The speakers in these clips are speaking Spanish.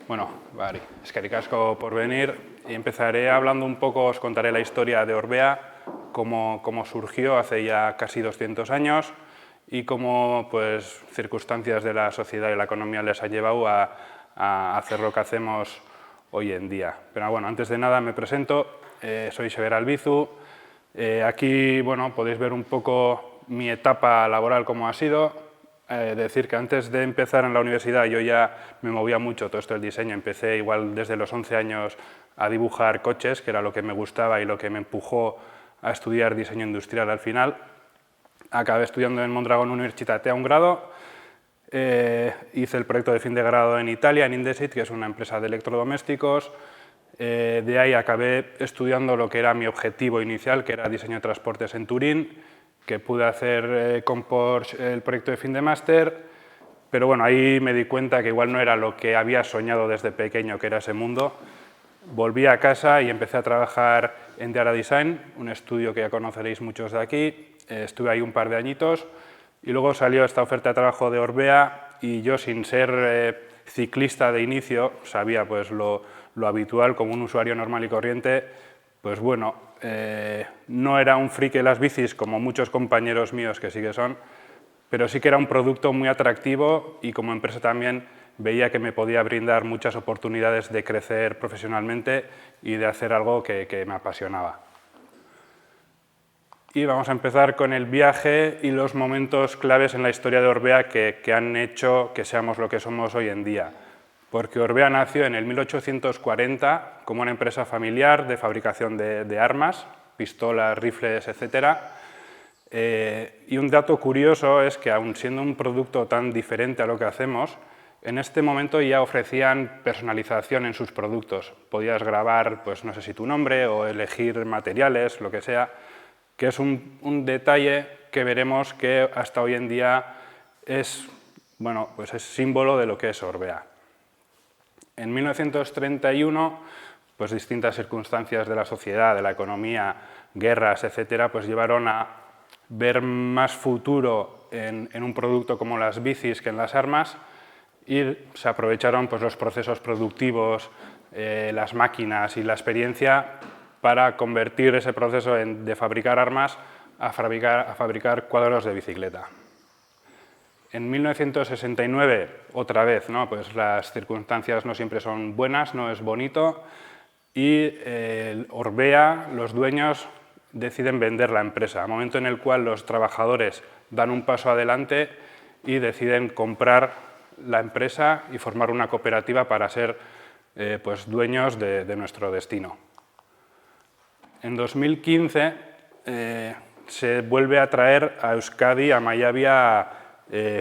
Bueno, vale, eskerrik asko por venir y empezaré hablando un poco, os contaré la historia de Orbea, cómo surgió hace ya casi 200 años y cómo pues, circunstancias de la sociedad y la economía les ha llevado a hacer lo que hacemos hoy en día. Pero bueno, antes de nada me presento, soy Xabier Albizu. Aquí bueno, podéis ver un poco mi etapa laboral, cómo ha sido. Decir que antes de empezar en la universidad yo ya me movía mucho todo esto del diseño. Empecé igual desde los 11 años a dibujar coches, que era lo que me gustaba y lo que me empujó a estudiar diseño industrial al final. Acabé estudiando en Mondragon Universitate a un grado. Hice el proyecto de fin de grado en Italia, en Indesit, que es una empresa de electrodomésticos. De ahí acabé estudiando lo que era mi objetivo inicial, que era diseño de transportes en Turín, que pude hacer con Porsche el proyecto de fin de máster, pero bueno, ahí me di cuenta que igual no era lo que había soñado desde pequeño, que era ese mundo. Volví a casa y empecé a trabajar en Diara Design, un estudio que ya conoceréis muchos de aquí. Estuve ahí un par de añitos y luego salió esta oferta de trabajo de Orbea y yo, sin ser ciclista de inicio, sabía pues lo habitual como un usuario normal y corriente, pues bueno, no era un friki de las bicis como muchos compañeros míos que sí que son, pero sí que era un producto muy atractivo y como empresa también veía que me podía brindar muchas oportunidades de crecer profesionalmente y de hacer algo que me apasionaba. Y vamos a empezar con el viaje y los momentos claves en la historia de Orbea que han hecho que seamos lo que somos hoy en día. Porque Orbea nació en el 1840 como una empresa familiar de fabricación de armas, pistolas, rifles, etc. Y un dato curioso es que, aun siendo un producto tan diferente a lo que hacemos, en este momento ya ofrecían personalización en sus productos. Podías grabar, pues no sé si tu nombre o elegir materiales, lo que sea, que es un detalle que veremos que hasta hoy en día es, bueno, pues es símbolo de lo que es Orbea. En 1931, pues distintas circunstancias de la sociedad, de la economía, guerras, etcétera, pues llevaron a ver más futuro en un producto como las bicis que en las armas y se aprovecharon pues, los procesos productivos, las máquinas y la experiencia para convertir ese proceso de fabricar armas a fabricar cuadros de bicicleta. En 1969, otra vez, ¿no? Pues las circunstancias no siempre son buenas, no es bonito, y Orbea, los dueños, deciden vender la empresa, momento en el cual los trabajadores dan un paso adelante y deciden comprar la empresa y formar una cooperativa para ser pues, dueños de nuestro destino. En 2015 se vuelve a traer a Euskadi, a Mayavia,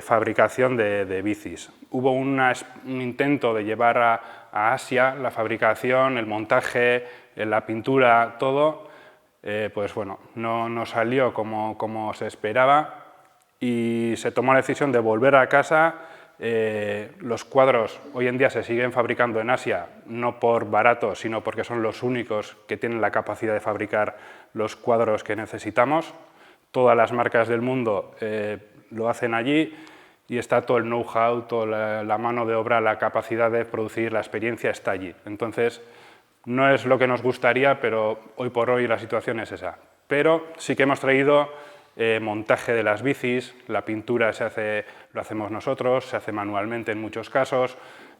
fabricación de bicis. Hubo un intento de llevar a Asia la fabricación, el montaje, la pintura, todo, pues bueno, no salió como se esperaba y se tomó la decisión de volver a casa. Los cuadros hoy en día se siguen fabricando en Asia, no por barato, sino porque son los únicos que tienen la capacidad de fabricar los cuadros que necesitamos. Todas las marcas del mundo lo hacen allí y está todo el know-how, toda la mano de obra, la capacidad de producir, la experiencia está allí. Entonces, no es lo que nos gustaría, pero hoy por hoy la situación es esa. Pero sí que hemos traído montaje de las bicis, la pintura lo hacemos nosotros, se hace manualmente en muchos casos.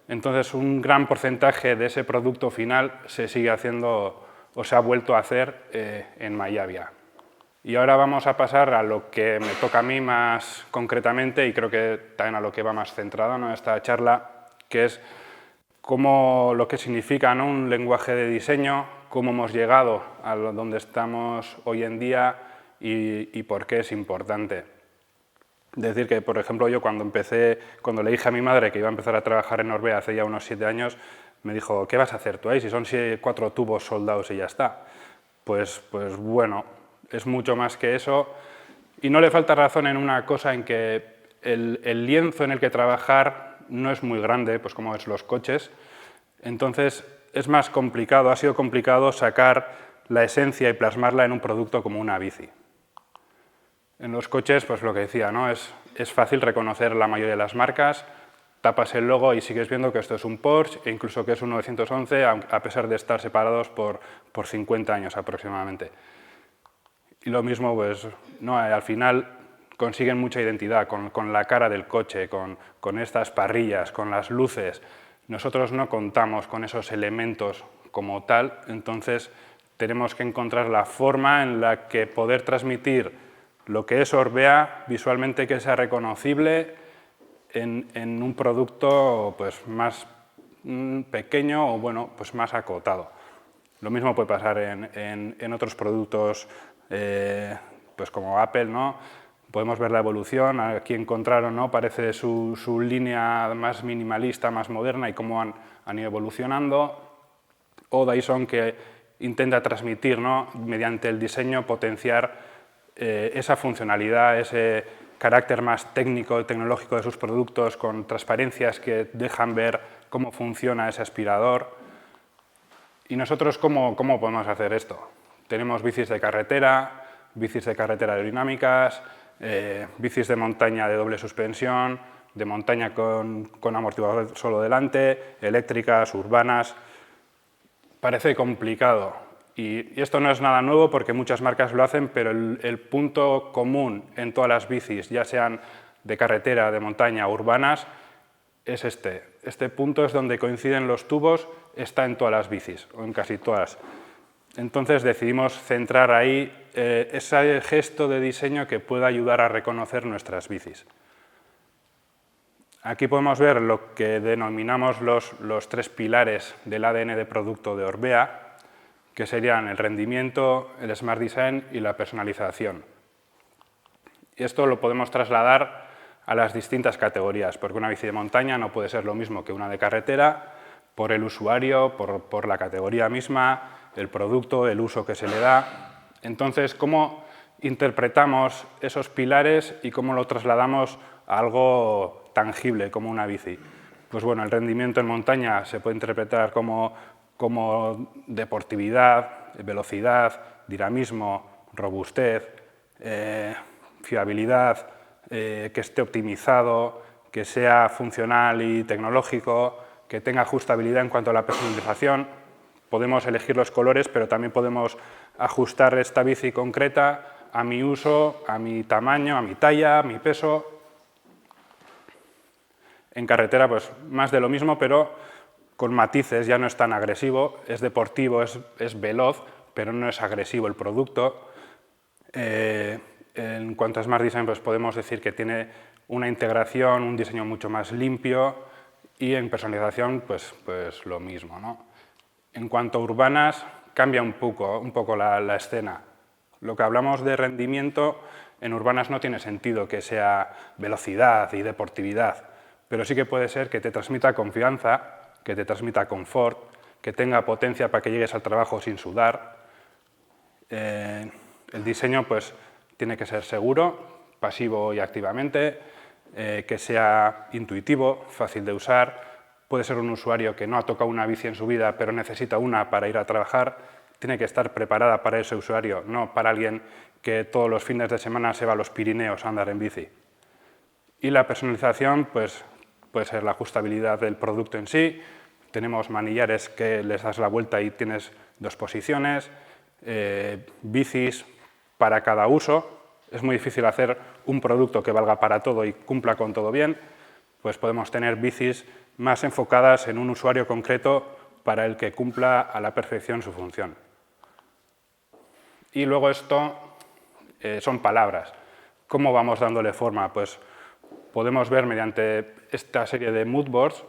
Entonces, un gran porcentaje de ese producto final se sigue haciendo o se ha vuelto a hacer en Mayavia. Y ahora vamos a pasar a lo que me toca a mí más concretamente y creo que también a lo que va más centrado, ¿no?, esta charla, que es lo que significa, ¿no?, un lenguaje de diseño, cómo hemos llegado a donde estamos hoy en día y por qué es importante. Decir que, por ejemplo, yo cuando le dije a mi madre que iba a empezar a trabajar en Orbea hace ya unos 7 años, me dijo, ¿qué vas a hacer tú ahí si son 4 tubos soldados y ya está? Pues bueno, es mucho más que eso y no le falta razón en una cosa, en que el lienzo en el que trabajar no es muy grande, pues como es los coches, entonces es más complicado, ha sido complicado sacar la esencia y plasmarla en un producto como una bici. En los coches, pues lo que decía, ¿no?, es fácil reconocer la mayoría de las marcas, tapas el logo y sigues viendo que esto es un Porsche e incluso que es un 911, a pesar de estar separados por 50 años aproximadamente. Y lo mismo, pues, no, al final consiguen mucha identidad con la cara del coche, con estas parrillas, con las luces. Nosotros no contamos con esos elementos como tal, entonces tenemos que encontrar la forma en la que poder transmitir lo que es Orbea visualmente, que sea reconocible en un producto pues, más pequeño o bueno, pues más acotado. Lo mismo puede pasar en otros productos pues como Apple, ¿no? Podemos ver la evolución, aquí encontraron, ¿no? Parece su línea más minimalista, más moderna y cómo han ido evolucionando. O Dyson, que intenta transmitir, ¿no? Mediante el diseño, potenciar esa funcionalidad, ese carácter más técnico y tecnológico de sus productos, con transparencias que dejan ver cómo funciona ese aspirador. ¿Y nosotros cómo podemos hacer esto? Tenemos bicis de carretera aerodinámicas, bicis de montaña de doble suspensión, de montaña con amortiguador solo delante, eléctricas, urbanas. Parece complicado y esto no es nada nuevo porque muchas marcas lo hacen, pero el punto común en todas las bicis, ya sean de carretera, de montaña, urbanas, es este. Este punto es donde coinciden los tubos, está en todas las bicis, o en casi todas. Entonces decidimos centrar ahí ese gesto de diseño que pueda ayudar a reconocer nuestras bicis. Aquí podemos ver lo que denominamos los 3 pilares del ADN de producto de Orbea, que serían el rendimiento, el Smart Design y la personalización. Y esto lo podemos trasladar a las distintas categorías, porque una bici de montaña no puede ser lo mismo que una de carretera, por el usuario, por la categoría misma, el producto, el uso que se le da. Entonces, ¿cómo interpretamos esos pilares y cómo lo trasladamos a algo tangible como una bici? Pues bueno, el rendimiento en montaña se puede interpretar como deportividad, velocidad, dinamismo, robustez, fiabilidad, que esté optimizado, que sea funcional y tecnológico, que tenga ajustabilidad en cuanto a la personalización. Podemos elegir los colores, pero también podemos ajustar esta bici concreta a mi uso, a mi tamaño, a mi talla, a mi peso. En carretera, pues más de lo mismo, pero con matices, ya no es tan agresivo, es deportivo, es veloz, pero no es agresivo el producto. En cuanto a Smart Design, pues podemos decir que tiene una integración, un diseño mucho más limpio, y en personalización, pues lo mismo, ¿no? En cuanto a urbanas, cambia un poco la escena. Lo que hablamos de rendimiento, en urbanas no tiene sentido que sea velocidad y deportividad, pero sí que puede ser que te transmita confianza, que te transmita confort, que tenga potencia para que llegues al trabajo sin sudar. El diseño pues, tiene que ser seguro, pasivo y activamente, que sea intuitivo, fácil de usar. Puede ser un usuario que no ha tocado una bici en su vida, pero necesita una para ir a trabajar. Tiene que estar preparada para ese usuario, no para alguien que todos los fines de semana se va a los Pirineos a andar en bici. Y la personalización pues, puede ser la ajustabilidad del producto en sí. Tenemos manillares que les das la vuelta y tienes 2 posiciones, bicis para cada uso. Es muy difícil hacer un producto que valga para todo y cumpla con todo bien, pues podemos tener bicis más enfocadas en un usuario concreto para el que cumpla a la perfección su función. Y luego esto son palabras. ¿Cómo vamos dándole forma? Pues podemos ver mediante esta serie de moodboards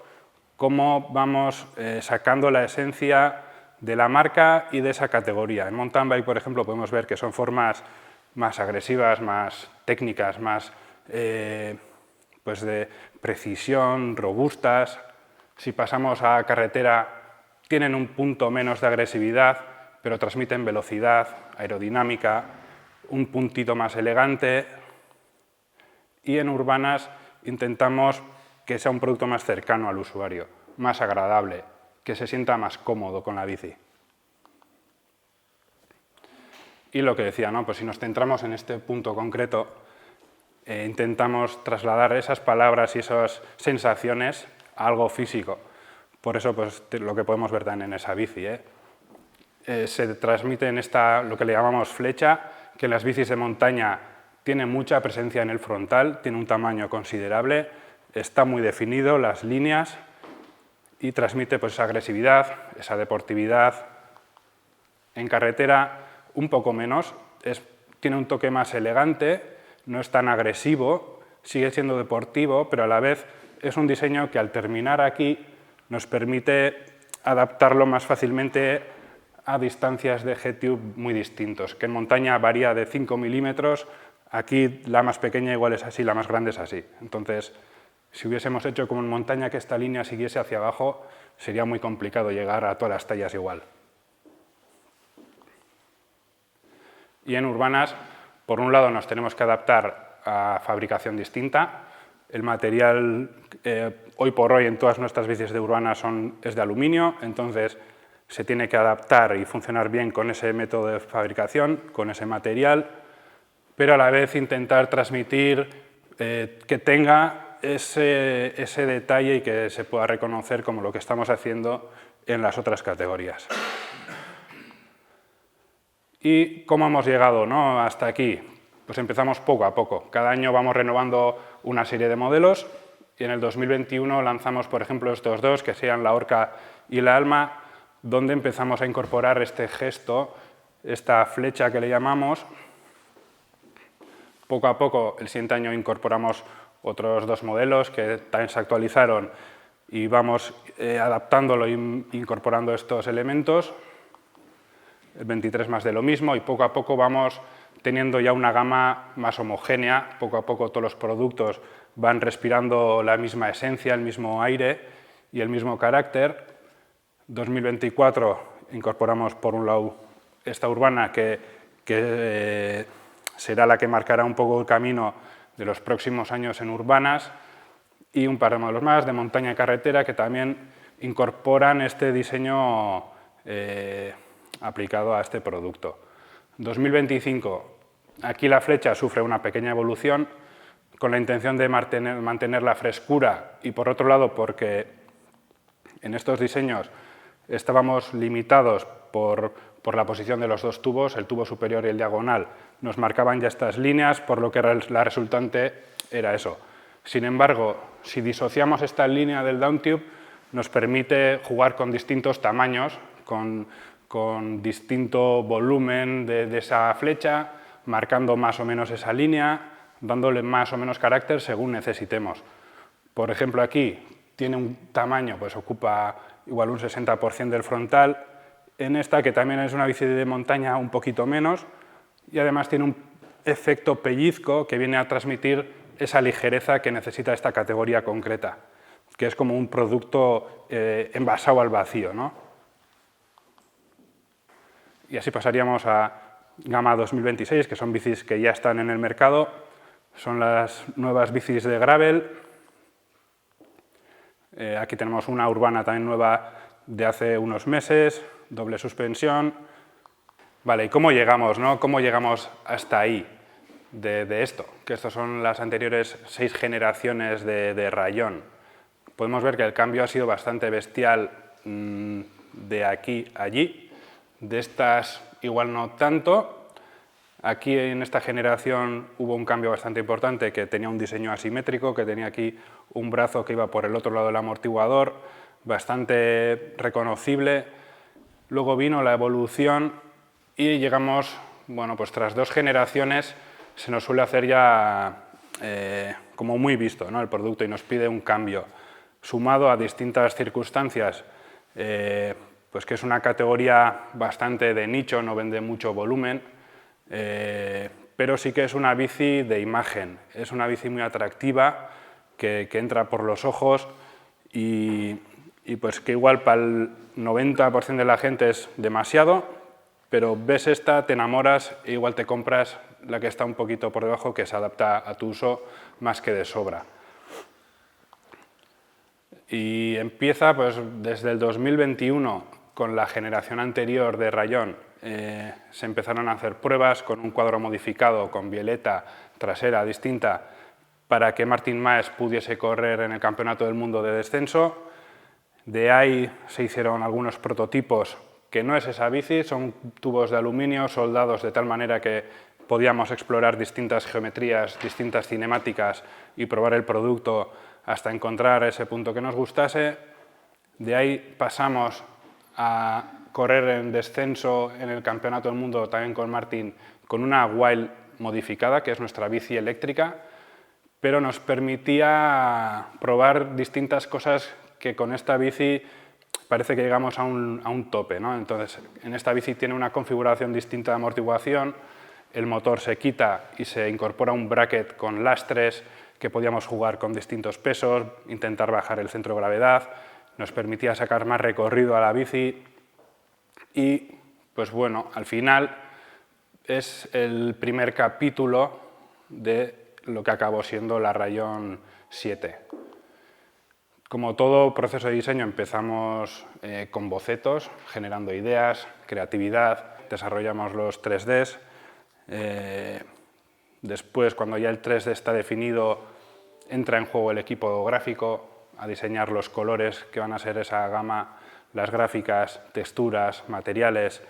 cómo vamos sacando la esencia de la marca y de esa categoría. En mountain bike, por ejemplo, podemos ver que son formas más agresivas, más técnicas, más pues de precisión, robustas. Si pasamos a carretera, tienen un punto menos de agresividad, pero transmiten velocidad, aerodinámica, un puntito más elegante. Y en urbanas intentamos que sea un producto más cercano al usuario, más agradable, que se sienta más cómodo con la bici. Y lo que decía, ¿no? Pues si nos centramos en este punto concreto, intentamos trasladar esas palabras y esas sensaciones a algo físico. Por eso pues, lo que podemos ver también en esa bici. Se transmite en lo que le llamamos flecha, que en las bicis de montaña tiene mucha presencia en el frontal, tiene un tamaño considerable, está muy definido, las líneas, y transmite pues, esa agresividad, esa deportividad. En carretera, un poco menos, tiene un toque más elegante, no es tan agresivo, sigue siendo deportivo, pero a la vez es un diseño que al terminar aquí nos permite adaptarlo más fácilmente a distancias de G-Tube muy distintos, que en montaña varía de 5 milímetros, aquí la más pequeña igual es así, la más grande es así. Entonces, si hubiésemos hecho como en montaña que esta línea siguiese hacia abajo, sería muy complicado llegar a todas las tallas igual. Y en urbanas, por un lado nos tenemos que adaptar a fabricación distinta. El material hoy por hoy en todas nuestras bicis de urbanas es de aluminio, entonces se tiene que adaptar y funcionar bien con ese método de fabricación, con ese material, pero a la vez intentar transmitir que tenga ese detalle y que se pueda reconocer como lo que estamos haciendo en las otras categorías. ¿Y cómo hemos llegado, ¿no?, hasta aquí? Pues empezamos poco a poco. Cada año vamos renovando una serie de modelos y en el 2021 lanzamos, por ejemplo, estos dos, que sean la Orca y la Alma, donde empezamos a incorporar este gesto, esta flecha que le llamamos. Poco a poco, el siguiente año incorporamos otros dos modelos que también se actualizaron y vamos adaptándolo e incorporando estos elementos. El 23 más de lo mismo y poco a poco vamos teniendo ya una gama más homogénea. Poco a poco todos los productos van respirando la misma esencia, el mismo aire y el mismo carácter. 2024 incorporamos por un lado esta urbana que será la que marcará un poco el camino de los próximos años en urbanas y un par de modelos más de montaña y carretera que también incorporan este diseño aplicado a este producto. 2025, aquí la flecha sufre una pequeña evolución con la intención de mantener la frescura y por otro lado porque en estos diseños estábamos limitados por la posición de los dos tubos, el tubo superior y el diagonal, nos marcaban ya estas líneas, por lo que la resultante era eso. Sin embargo, si disociamos esta línea del downtube, nos permite jugar con distintos tamaños, con distinto volumen de esa flecha, marcando más o menos esa línea, dándole más o menos carácter según necesitemos. Por ejemplo, aquí tiene un tamaño, pues ocupa igual un 60% del frontal, en esta que también es una bici de montaña un poquito menos y además tiene un efecto pellizco que viene a transmitir esa ligereza que necesita esta categoría concreta, que es como un producto envasado al vacío, ¿no? Y así pasaríamos a gama 2026, que son bicis que ya están en el mercado, son las nuevas bicis de gravel. Aquí tenemos una urbana también nueva de hace unos meses, doble suspensión. Vale, ¿y cómo llegamos, no? ¿Cómo llegamos hasta ahí de esto? Que estas son las anteriores 6 generaciones de rayón. Podemos ver que el cambio ha sido bastante bestial de aquí a allí. De estas igual no tanto. Aquí en esta generación hubo un cambio bastante importante que tenía un diseño asimétrico, que tenía aquí un brazo que iba por el otro lado del amortiguador, bastante reconocible. Luego vino la evolución y llegamos, bueno, pues tras 2 generaciones se nos suele hacer ya como muy visto, ¿no?, el producto y nos pide un cambio. Sumado a distintas circunstancias, pues que es una categoría bastante de nicho, no vende mucho volumen, pero sí que es una bici de imagen, es una bici muy atractiva, que entra por los ojos y pues que igual para el 90% de la gente es demasiado, pero ves esta, te enamoras e igual te compras la que está un poquito por debajo, que se adapta a tu uso más que de sobra. Y empieza pues desde el 2021 con la generación anterior de rayón. Se empezaron a hacer pruebas con un cuadro modificado con bieleta trasera distinta para que Martin Maes pudiese correr en el Campeonato del Mundo de Descenso. De ahí se hicieron algunos prototipos, que no es esa bici, son tubos de aluminio soldados de tal manera que podíamos explorar distintas geometrías, distintas cinemáticas y probar el producto hasta encontrar ese punto que nos gustase. De ahí pasamos a correr en descenso en el Campeonato del Mundo también con Martin con una Wild modificada, que es nuestra bici eléctrica, pero nos permitía probar distintas cosas que con esta bici parece que llegamos a un tope, ¿no? Entonces, en esta bici tiene una configuración distinta de amortiguación, el motor se quita y se incorpora un bracket con lastres que podíamos jugar con distintos pesos, intentar bajar el centro de gravedad, nos permitía sacar más recorrido a la bici y, pues bueno, al final es el primer capítulo de lo que acabó siendo la Rayon 7. Como todo proceso de diseño empezamos con bocetos, generando ideas, creatividad, desarrollamos los 3Ds. Después, cuando ya el 3D está definido, entra en juego el equipo gráfico a diseñar los colores que van a ser esa gama, las gráficas, texturas, materiales,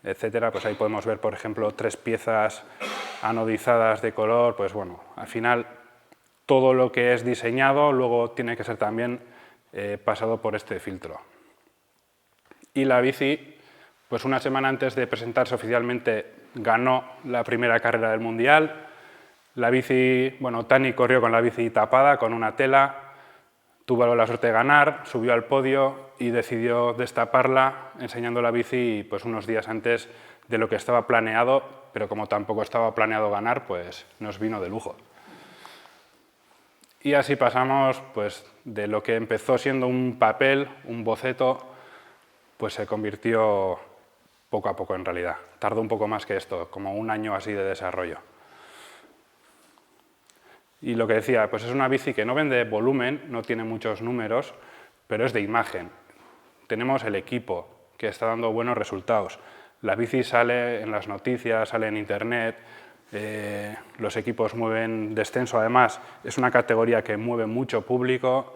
etcétera. Pues ahí podemos ver, por ejemplo, 3 piezas anodizadas de color. Pues bueno, al final todo lo que es diseñado luego tiene que ser también pasado por este filtro. Y la bici, pues una semana antes de presentarse oficialmente, ganó la primera carrera del Mundial. La bici, bueno, Tani corrió con la bici tapada, con una tela, tuvo la suerte de ganar, subió al podio y decidió destaparla enseñando la bici pues unos días antes de lo que estaba planeado, pero como tampoco estaba planeado ganar, pues nos vino de lujo. Y así pasamos pues, de lo que empezó siendo un papel, un boceto, pues se convirtió poco a poco en realidad. Tardó un poco más que esto, como un año así de desarrollo. Y lo que decía, pues es una bici que no vende volumen, no tiene muchos números, pero es de imagen. Tenemos el equipo, que está dando buenos resultados. La bici sale en las noticias, sale en internet, los equipos mueven descenso, además es una categoría que mueve mucho público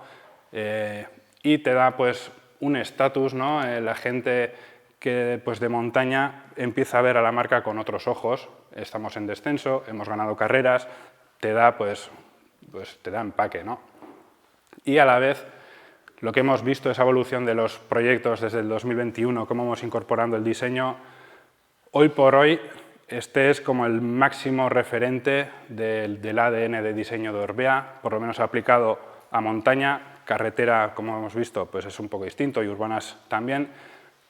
y te da pues un estatus, ¿no? La gente que pues, de montaña empieza a ver a la marca con otros ojos. Estamos en descenso, hemos ganado carreras, te da pues te da empaque, ¿no? Y a la vez lo que hemos visto, esa evolución de los proyectos desde el 2021, cómo vamos incorporando el diseño, hoy por hoy este es como el máximo referente del ADN de diseño de Orbea, por lo menos aplicado a montaña. Carretera, como hemos visto, pues es un poco distinto y urbanas también,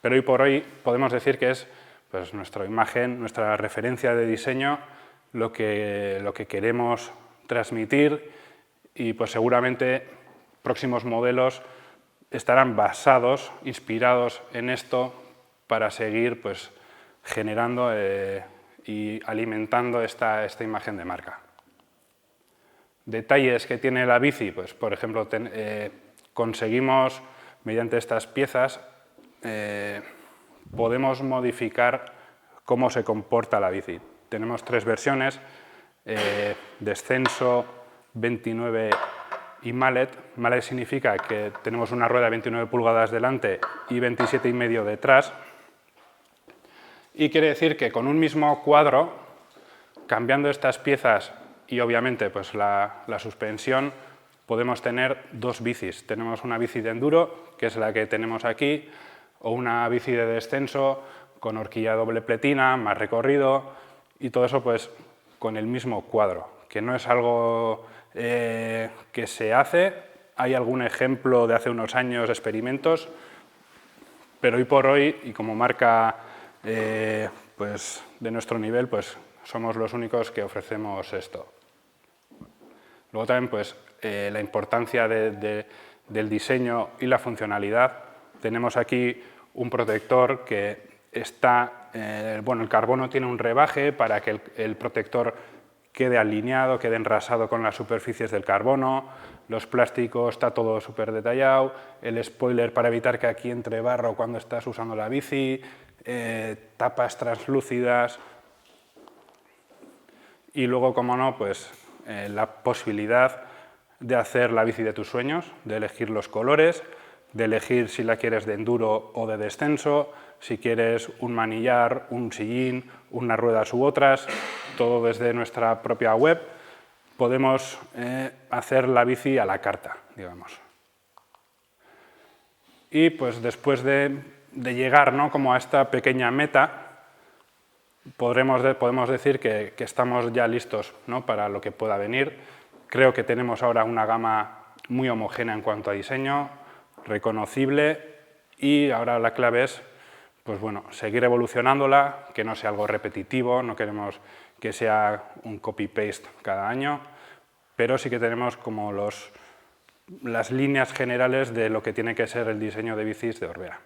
pero hoy por hoy podemos decir que es pues, nuestra imagen, nuestra referencia de diseño, lo que queremos transmitir y pues seguramente próximos modelos estarán basados, inspirados en esto para seguir pues, generando y alimentando esta imagen de marca. Detalles que tiene la bici, pues por ejemplo conseguimos mediante estas piezas podemos modificar cómo se comporta la bici. Tenemos 3 versiones, descenso, 29 y mallet. Mallet significa que tenemos una rueda de 29 pulgadas delante y 27,5 detrás. Y quiere decir que con un mismo cuadro, cambiando estas piezas y obviamente pues, la suspensión, podemos tener 2 bicis. Tenemos una bici de enduro, que es la que tenemos aquí, o una bici de descenso con horquilla doble pletina, más recorrido, y todo eso pues, con el mismo cuadro, que no es algo que se hace. Hay algún ejemplo de hace unos años, experimentos, pero hoy por hoy, y como marca pues, de nuestro nivel, pues, somos los únicos que ofrecemos esto. Luego también pues, la importancia del diseño y la funcionalidad. Tenemos aquí un protector que está, bueno, el carbono tiene un rebaje para que el protector quede alineado, quede enrasado con las superficies del carbono, los plásticos, está todo súper detallado, el spoiler para evitar que aquí entre barro cuando estás usando la bici, tapas translúcidas. Y luego, como no, pues la posibilidad de hacer la bici de tus sueños, de elegir los colores, de elegir si la quieres de enduro o de descenso, si quieres un manillar, un sillín, unas ruedas u otras, todo desde nuestra propia web. Podemos hacer la bici a la carta, digamos. Y pues después de llegar, ¿no?, como a esta pequeña meta, podemos decir que estamos ya listos, ¿no?, para lo que pueda venir. Creo que tenemos ahora una gama muy homogénea en cuanto a diseño, reconocible, y ahora la clave es, pues bueno, seguir evolucionándola, que no sea algo repetitivo, no queremos que sea un copy-paste cada año, pero sí que tenemos como las líneas generales de lo que tiene que ser el diseño de bicis de Orbea.